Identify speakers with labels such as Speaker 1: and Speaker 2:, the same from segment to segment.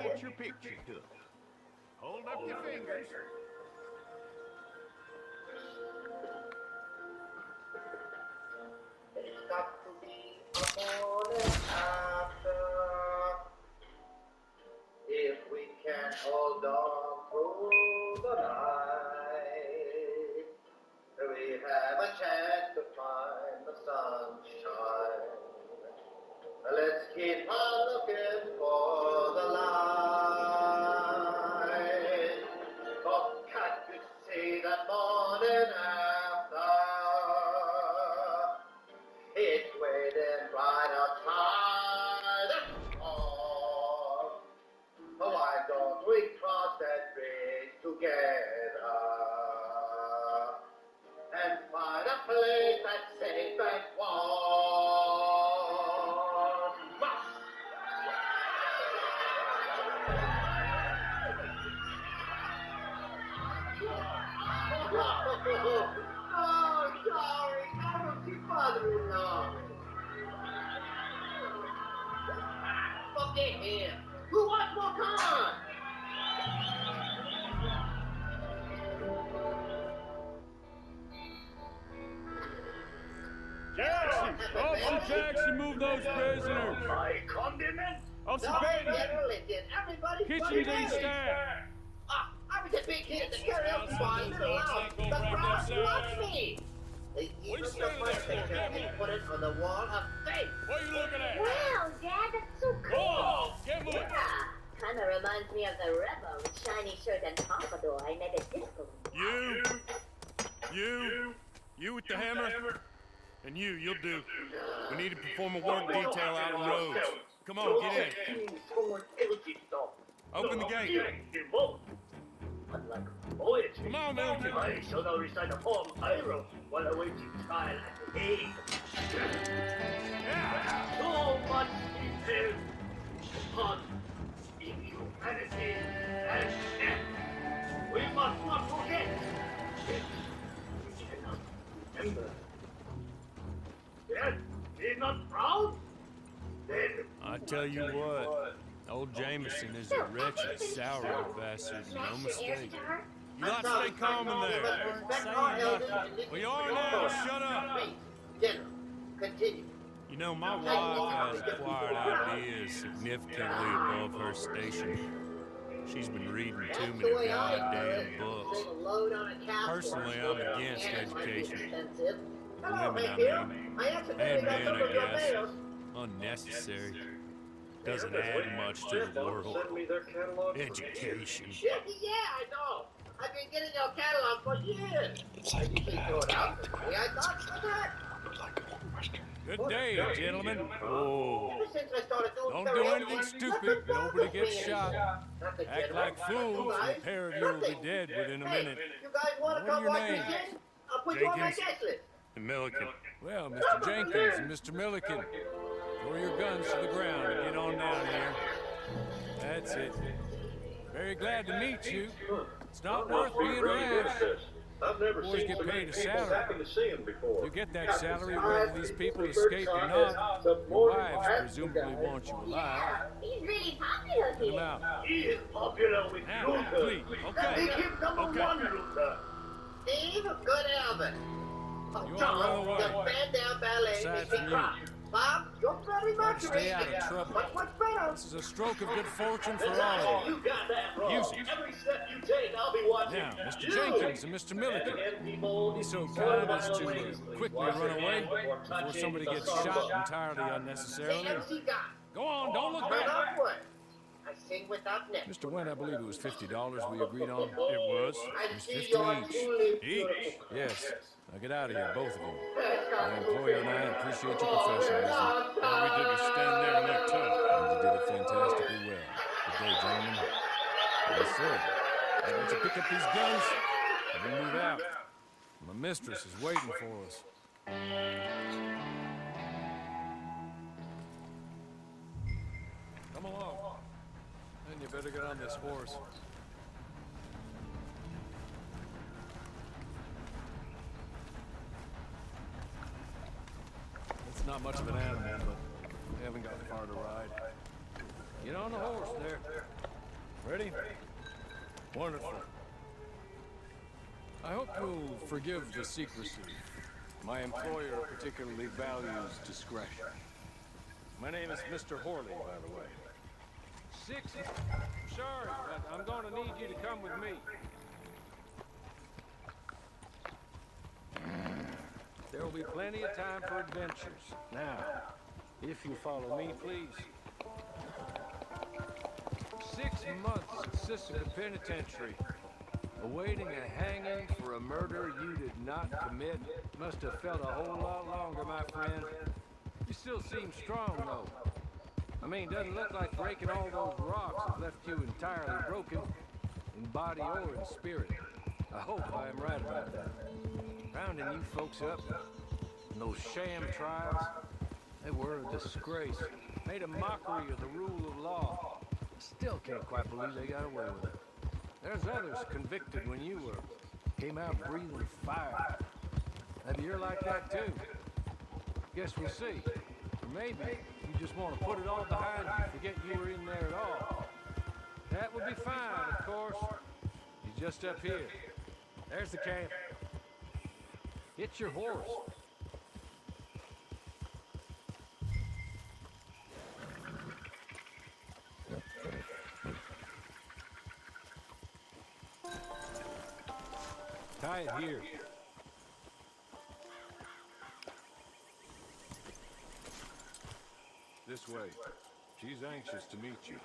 Speaker 1: get your picture took. Hold up your fingers.
Speaker 2: It's got to be a morning after. If we can hold on through the night, we have a chance to find the sunshine. Let's keep on looking for the light. Oh, can't you see that morning after? It's waiting right outside the door. Why don't we cross that bridge together and find a place that's safe and warm? Oh, sorry, I don't keep bothering long. Forget him. Who wants more corn?
Speaker 3: Jackson! Officer Jackson, move those prisoners!
Speaker 4: My condiment?
Speaker 3: Officer
Speaker 2: Sorry,
Speaker 3: Bailey!
Speaker 2: General, it did everybody
Speaker 3: Kitchen
Speaker 2: but
Speaker 3: D
Speaker 2: me.
Speaker 3: staff!
Speaker 2: I was just being kid to carry out the body little out. The crowd loves me. They even took my picture and put it on the wall of fame.
Speaker 3: What are you looking at?
Speaker 5: Wow, Dad, that's so cool.
Speaker 3: Oh, get moving!
Speaker 5: Yeah, kind of reminds me of the rebel with shiny shirt and pompadour I met at disco.
Speaker 3: You with the hammer? And you'll do. We need to perform a work detail out on roads. Come on, get in. Open the gate. Come on, Milton.
Speaker 4: I shall now recite a poem I wrote while awaiting trial at the Hague. So much detail upon inhumanity and death. We must not forget. Yet we cannot remember. Yes, he's not proud? Then
Speaker 3: I tell you what, old Jameson is a wretched, sour bastard, no mistake. You lot stay calm in there. Say nothing. We are now, shut up.
Speaker 2: General, continue.
Speaker 3: You know, my wife has acquired ideas significantly above her station. She's been reading too many goddamn books. Personally, I'm against education.
Speaker 2: Hello,
Speaker 3: Women, I
Speaker 2: Mayfield. I accidentally got
Speaker 3: men,
Speaker 2: some
Speaker 3: I
Speaker 2: of your
Speaker 3: guess.
Speaker 2: mails.
Speaker 3: Unnecessary. Doesn't add much to the world. Education.
Speaker 2: Yeah, I know. I've been getting your catalog for years. I usually throw it out. I thought for that.
Speaker 3: Good day, gentlemen. Oh,
Speaker 2: Ever since I started doing
Speaker 3: don't do anything stupid. Nobody gets shot. Act like fools, and a pair of you will be dead within a minute.
Speaker 2: You guys want to
Speaker 3: What are
Speaker 2: come
Speaker 3: your
Speaker 2: watch me
Speaker 3: names?
Speaker 2: sing? I'll put you on my
Speaker 3: Jenkins.
Speaker 2: guest list.
Speaker 3: Milliken. Well, Mr. Jenkins and Mr. Milliken, throw your guns to the ground and get on down here. That's it. Very glad to meet you. It's not worth being rash.
Speaker 4: I've never
Speaker 3: Boys
Speaker 4: seen
Speaker 3: get
Speaker 4: so many
Speaker 3: paid a
Speaker 4: people
Speaker 3: salary.
Speaker 4: happy to see him before.
Speaker 3: You get that salary whether these people escape or not. Your wives presumably want you alive.
Speaker 5: He's really popular
Speaker 3: Get them
Speaker 5: here.
Speaker 3: out.
Speaker 4: He is popular with
Speaker 3: Now,
Speaker 4: Luther.
Speaker 3: please.
Speaker 4: Make
Speaker 3: Okay.
Speaker 4: him number
Speaker 3: Okay.
Speaker 4: one, Luther.
Speaker 2: Steve, good Albert. Oh,
Speaker 3: You
Speaker 2: John,
Speaker 3: all run away.
Speaker 2: the band-down ballet
Speaker 3: Aside
Speaker 2: makes me
Speaker 3: from
Speaker 2: cry. Bob, you're very
Speaker 3: Try to
Speaker 2: much
Speaker 3: stay out of trouble.
Speaker 2: much better.
Speaker 3: This is a stroke of good fortune for
Speaker 4: You
Speaker 3: all of you.
Speaker 4: got that wrong.
Speaker 3: Use it.
Speaker 4: Every step you take, I'll be watching.
Speaker 3: Now, Mr.
Speaker 4: You.
Speaker 3: Jenkins and Mr. Milliken, be so kind as to quickly run away before somebody gets shot entirely unnecessarily.
Speaker 2: MC guy.
Speaker 3: Go on, don't look
Speaker 2: Right
Speaker 3: back.
Speaker 2: off word. I sing without neck.
Speaker 3: Mr. Wynn, I believe it was $50 we agreed on. It was.
Speaker 2: I
Speaker 3: It was
Speaker 2: see
Speaker 3: 50
Speaker 2: you're
Speaker 3: each.
Speaker 2: truly
Speaker 3: Each?
Speaker 2: beautiful.
Speaker 3: Yes. Now get out of here, both of you.
Speaker 2: Yes,
Speaker 3: My employer and I appreciate your professionalism.
Speaker 2: Oh,
Speaker 3: All we did was stand there and look tough. And you did it fantastically well. Good day, gentlemen. Yes, sir. Why don't you pick up these guns and we move out? My mistress is waiting for us. Come along. Then you better get on this horse. It's not much of an animal, but we haven't got far to ride. Get on the horse there. Ready? Wonderful. I hope you'll forgive the secrecy. My employer particularly values discretion. My name is Mr. Horley, by the way. 6. Sorry, but I'm gonna need you to come with me. There will be plenty of time for adventures. Now, if you follow me, please. 6 months at Sisseton Penitentiary, awaiting a hanging for a murder you did not commit. Must have felt a whole lot longer, my friend. You still seem strong, though. I mean, doesn't look like breaking all those rocks has left you entirely broken, in body or in spirit. I hope I am right about that. Rounding you folks up, and those sham trials, they were a disgrace. Made a mockery of the rule of law. Still can't quite believe they got away with it. There's others convicted when you were. Came out breathing fire. Maybe you're like that too. Guess we'll see. Or maybe you just want to put it all behind you, forget you were in there at all. That would be fine, of course. You're just up here. There's the camp. Hit your horse. Tie it here. This way. She's anxious to meet you.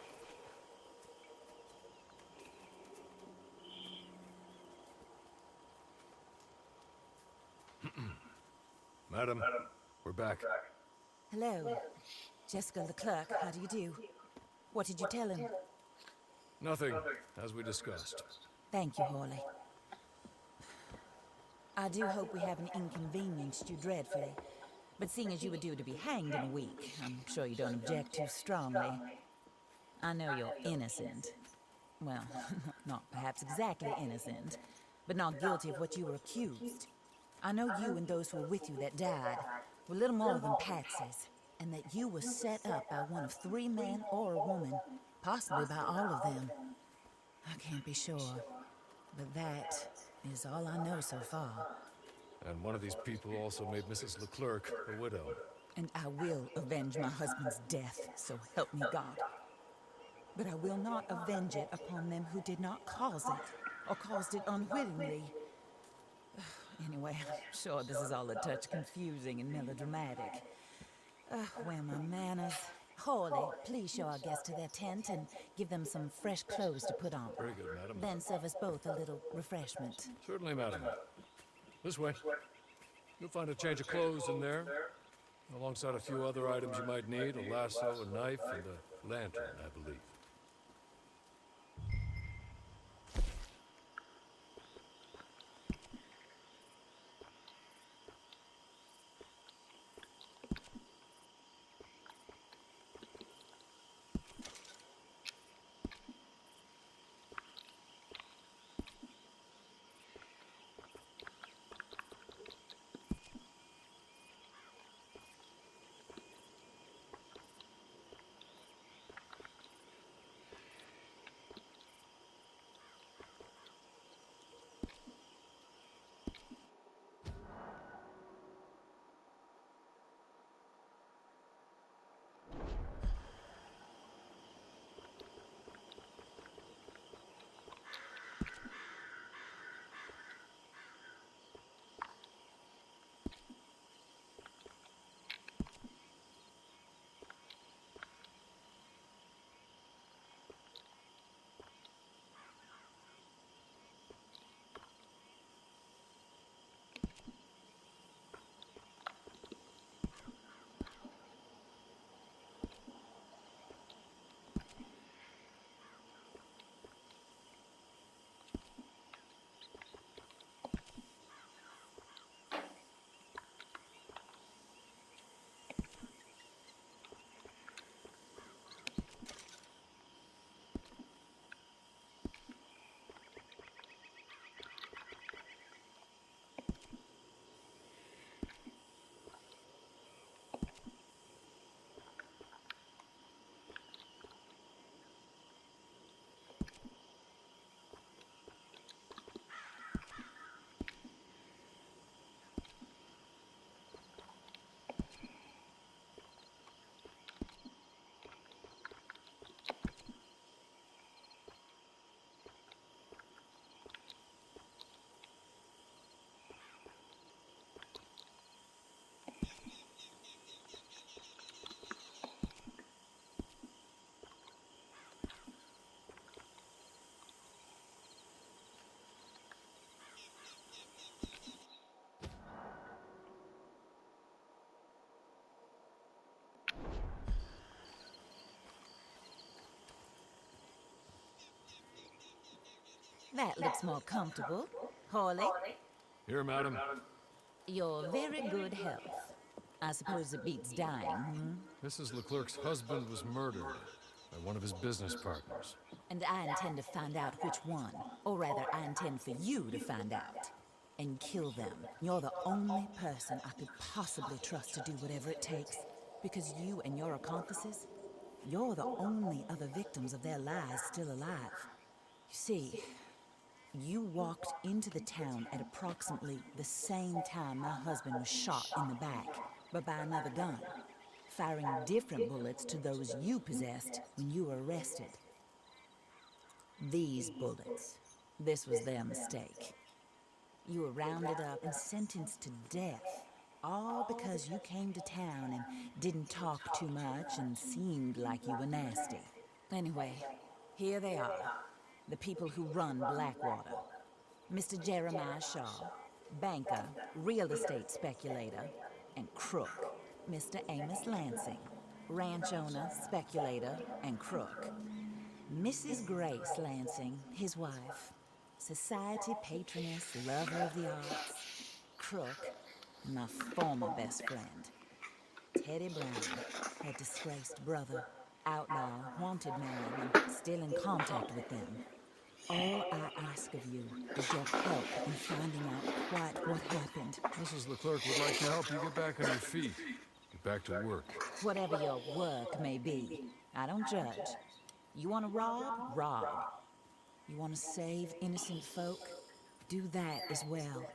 Speaker 3: Madam, we're back.
Speaker 6: Hello. Jessica the clerk, how do you do? What did you tell him?
Speaker 3: Nothing, as we discussed.
Speaker 6: Thank you, Horley. I do hope we haven't inconvenienced you dreadfully. But seeing as you were due to be hanged in a week, I'm sure you don't object too strongly. I know you're innocent. Well, not perhaps exactly innocent, but not guilty of what you were accused. I know you and those who were with you that died were little more than patsies, and that you were set up by one of 3 men or a woman, possibly by all of them. I can't be sure, but that is all I know so far.
Speaker 3: And one of these people also made Mrs. Leclerc a widow.
Speaker 6: And I will avenge my husband's death, so help me God. But I will not avenge it upon them who did not cause it, or caused it unwittingly. Anyway, I'm sure this is all a touch confusing and melodramatic. Where are my manners? Horley, please show our guests to their tent and give them some fresh clothes to put on.
Speaker 3: Very good, madam.
Speaker 6: Then serve us both a little refreshment.
Speaker 3: Certainly, madam. This way. You'll find a change of clothes in there, alongside a few other items you might need, a lasso, a knife, and a lantern, I believe.
Speaker 6: That looks more comfortable. Hawley,
Speaker 3: Here, madam.
Speaker 6: your very good health. I suppose it beats dying, hmm?
Speaker 3: Mrs. Leclerc's husband was murdered by one of his business partners.
Speaker 6: And I intend to find out which one. Or rather, I intend for you to find out. And kill them. You're the only person I could possibly trust to do whatever it takes. Because you and your accomplices, you're the only other victims of their lies still alive. You see, you walked into the town at approximately the same time my husband was shot in the back, but by another gun, firing different bullets to those you possessed when you were arrested. These bullets, this was their mistake. You were rounded up and sentenced to death, all because you came to town and didn't talk too much and seemed like you were nasty. Anyway, here they are, the people who run Blackwater. Mr. Jeremiah Shaw, banker, real estate speculator, and crook. Mr. Amos Lansing, ranch owner, speculator, and crook. Mrs. Grace Lansing, his wife, society patroness, lover of the arts, crook, my former best friend. Teddy Brown, her disgraced brother, outlaw, wanted man, and still in contact with them. All I ask of you is your help in finding out quite what happened.
Speaker 3: Mrs. Leclerc would like to help you get back on your feet. Get back to work.
Speaker 6: Whatever your work may be, I don't judge. You want to rob? Rob. You want to save innocent folk? Do that as well.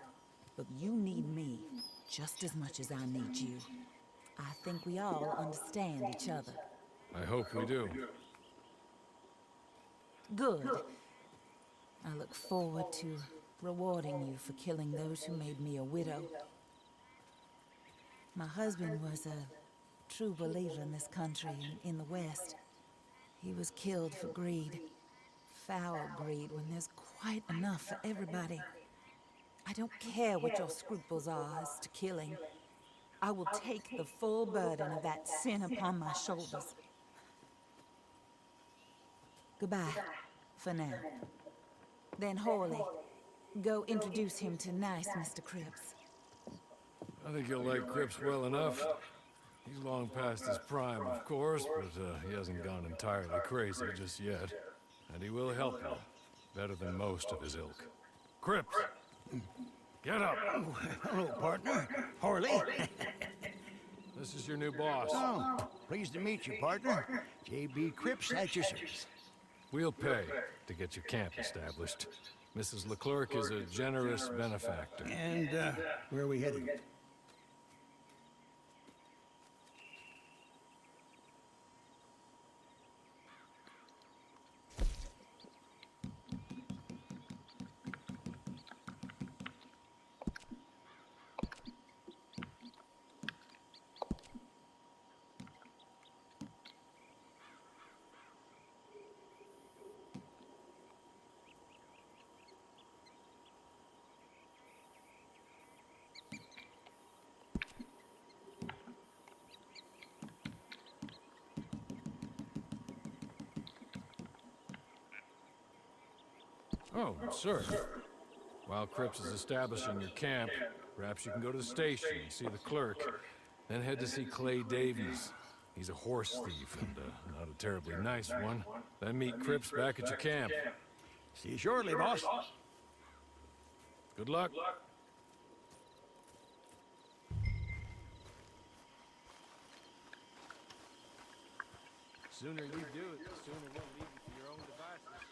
Speaker 6: But you need me just as much as I need you. I think we all understand each other.
Speaker 3: I hope we do.
Speaker 6: Good. I look forward to rewarding you for killing those who made me a widow. My husband was a true believer in this country and in the West. He was killed for greed. Foul greed when there's quite enough for everybody. I don't care what your scruples are as to killing. I will take the full burden of that sin upon my shoulders. Goodbye, for now. Then Hawley, go introduce him to nice Mr. Cripps.
Speaker 3: I think you'll like Cripps well enough. He's long past his prime, of course, but he hasn't gone entirely crazy just yet. And he will help you, better than most of his ilk. Cripps! Get up!
Speaker 7: Oh, hello, partner. Hawley.
Speaker 3: This is your new boss.
Speaker 7: Oh, pleased to meet you, partner. J.B. Cripps at your service.
Speaker 3: We'll pay to get your camp established. Mrs. Leclerc is a generous benefactor.
Speaker 7: And, where are we headed?
Speaker 3: Oh, sir. While Cripps is establishing your camp, perhaps you can go to the station and see the clerk, then head to see Clay Davies. He's a horse thief, and not a terribly nice one. Then meet Cripps back at your camp.
Speaker 7: See you shortly, boss.
Speaker 3: Good luck. Sooner you do it, the sooner we'll leave you to your own devices.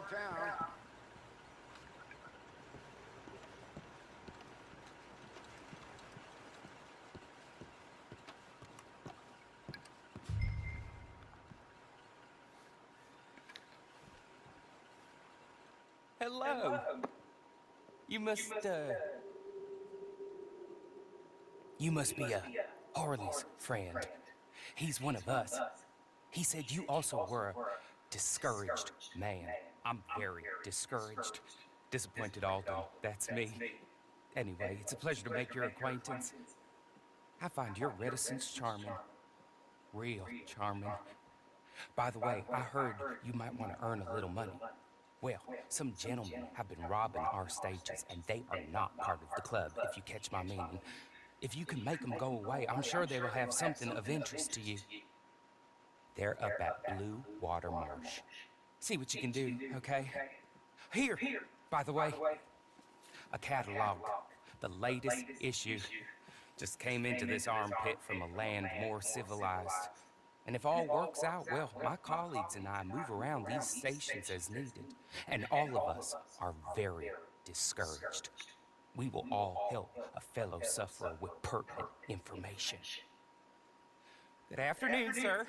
Speaker 7: town.
Speaker 8: Hello. You must be Harley's friend. He's one of us. He said you also were a discouraged man. I'm very discouraged. Disappointed Alden, that's me. Anyway, it's a pleasure to make your acquaintance. I find your reticence charming. Real charming. By the way, I heard you might want to earn a little money. Well, some gentlemen have been robbing our stages, and they are not part of the club, if you catch my meaning. If you can make them go away, I'm sure they will have something of interest to you. They're up at Blue Water Marsh. See what you can do, okay? Here, by the way, a catalog, the latest issue. Just came into this armpit from a land more civilized. And if all works out, well, my colleagues and I move around these stations as needed. And all of us are very discouraged. We will all help a fellow sufferer with pertinent information. Good afternoon, sir.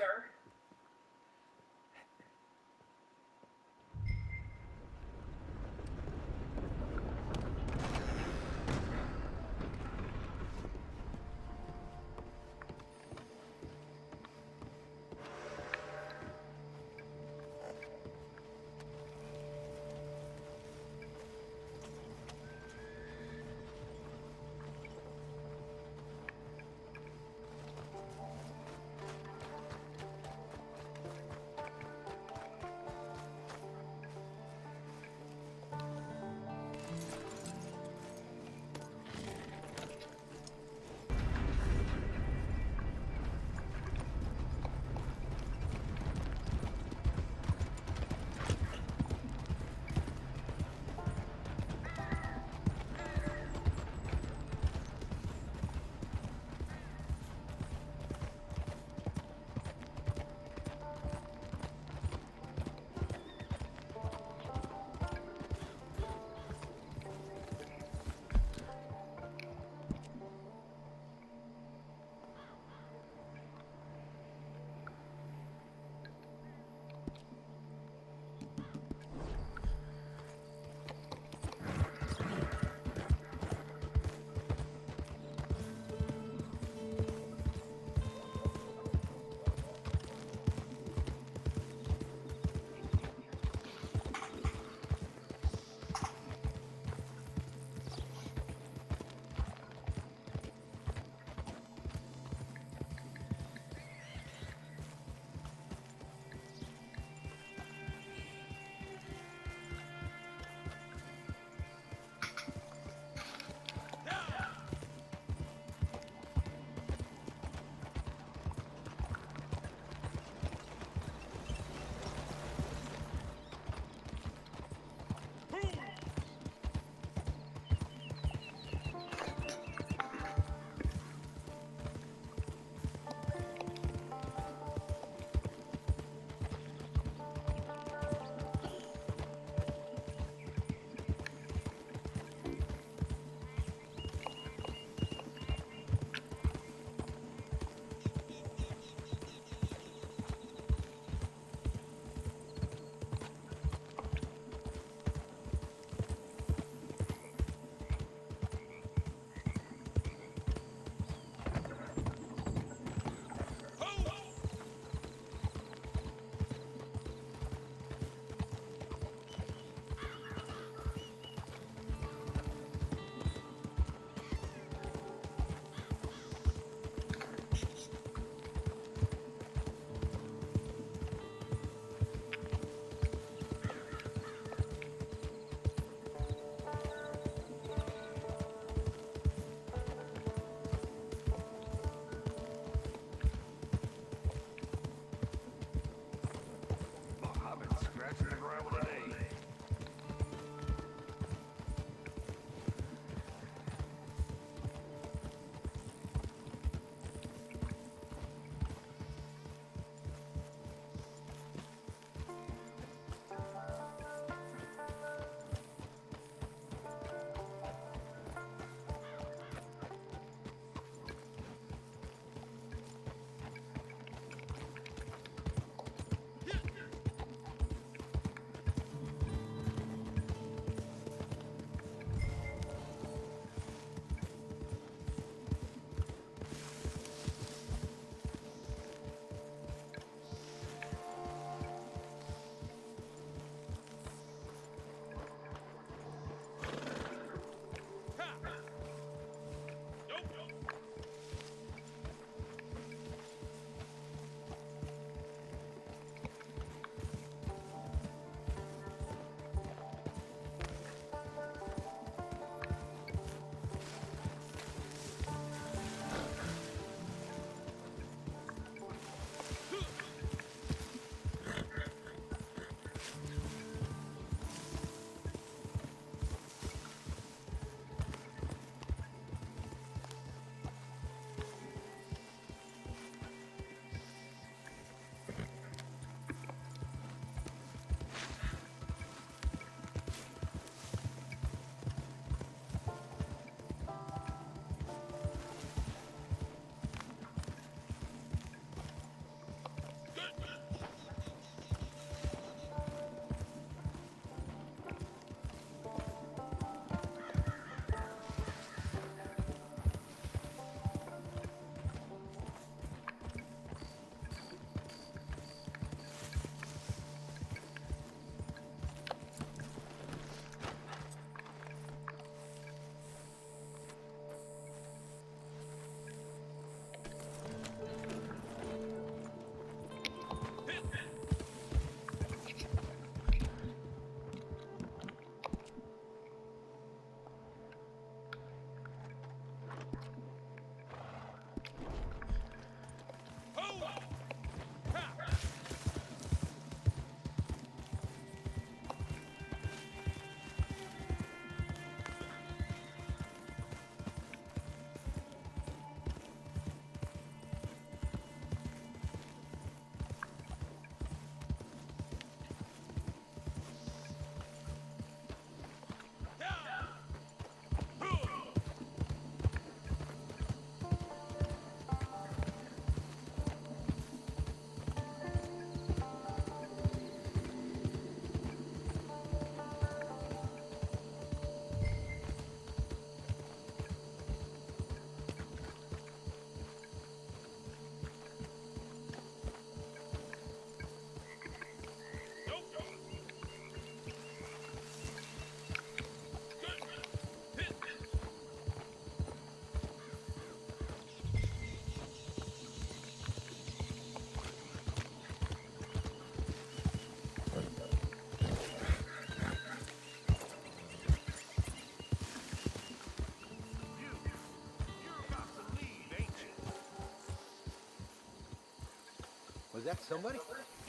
Speaker 9: Was that somebody?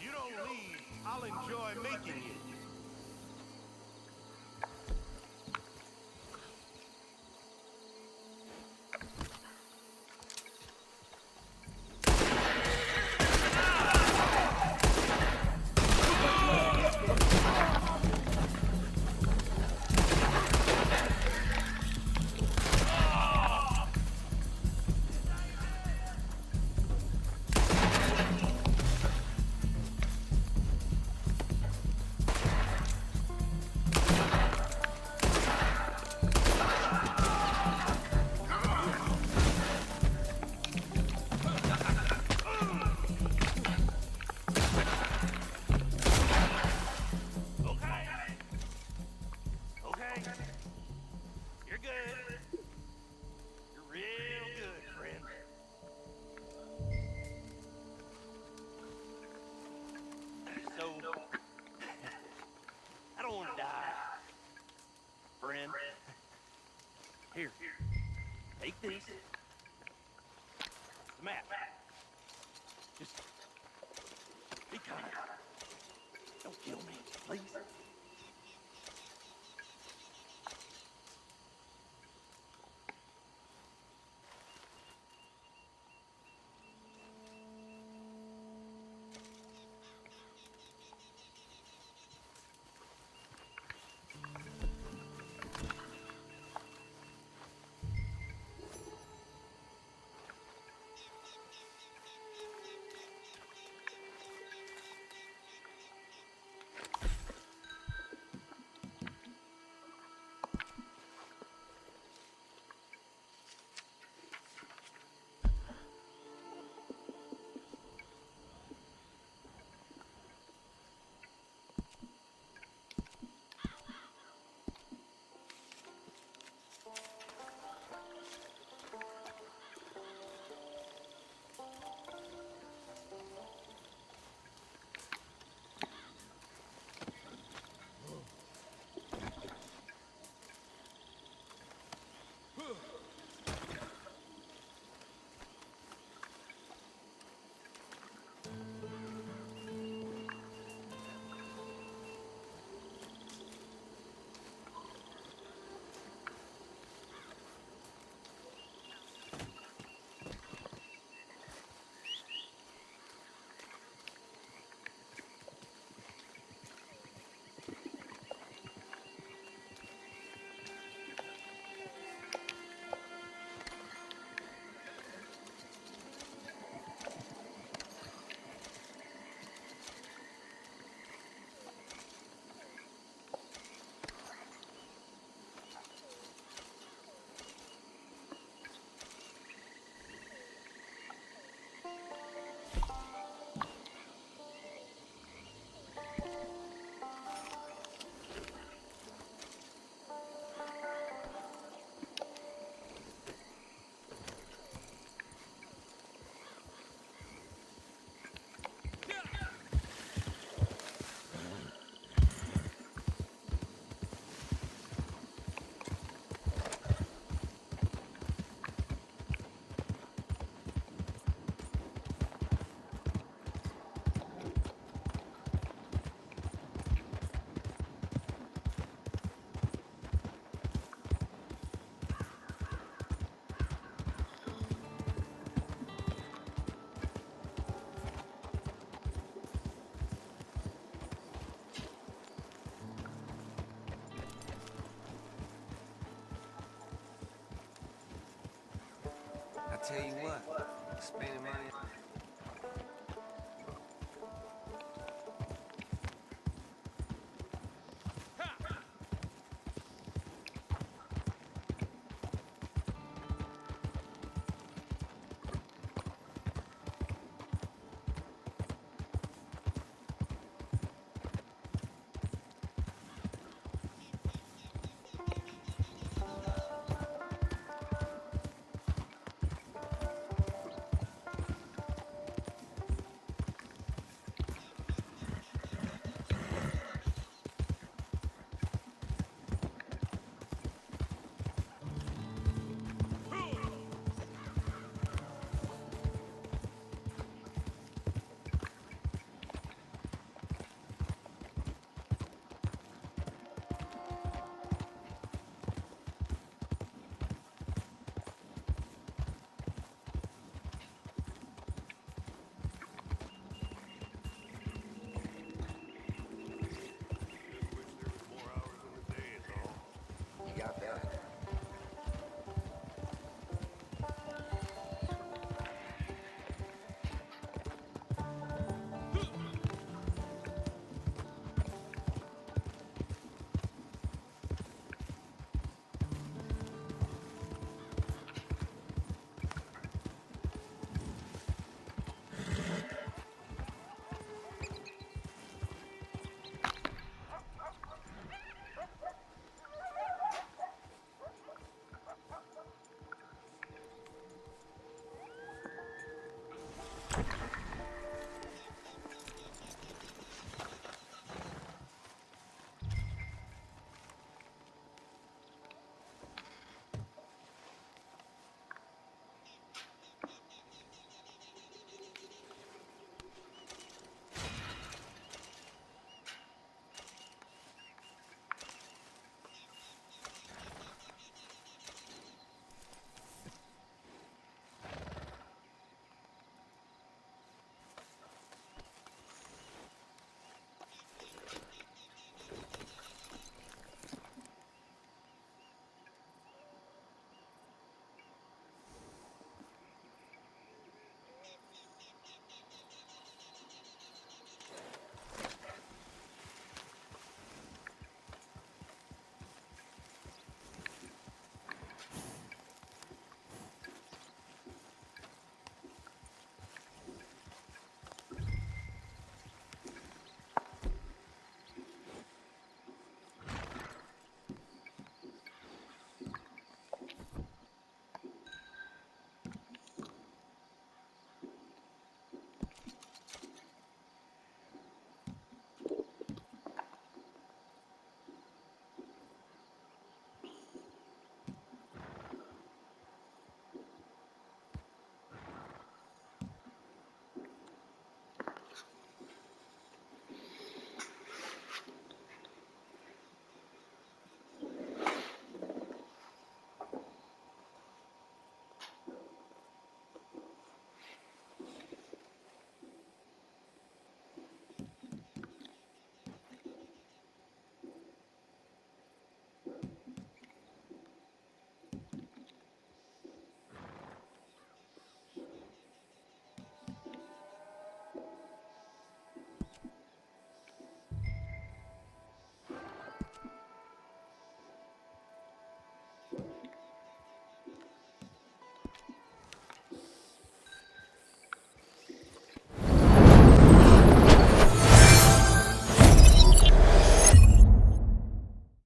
Speaker 1: You don't leave, I'll enjoy making you.
Speaker 4: Here, take this. The map. Just be kind. Don't kill me, please.
Speaker 9: I tell you what, spending money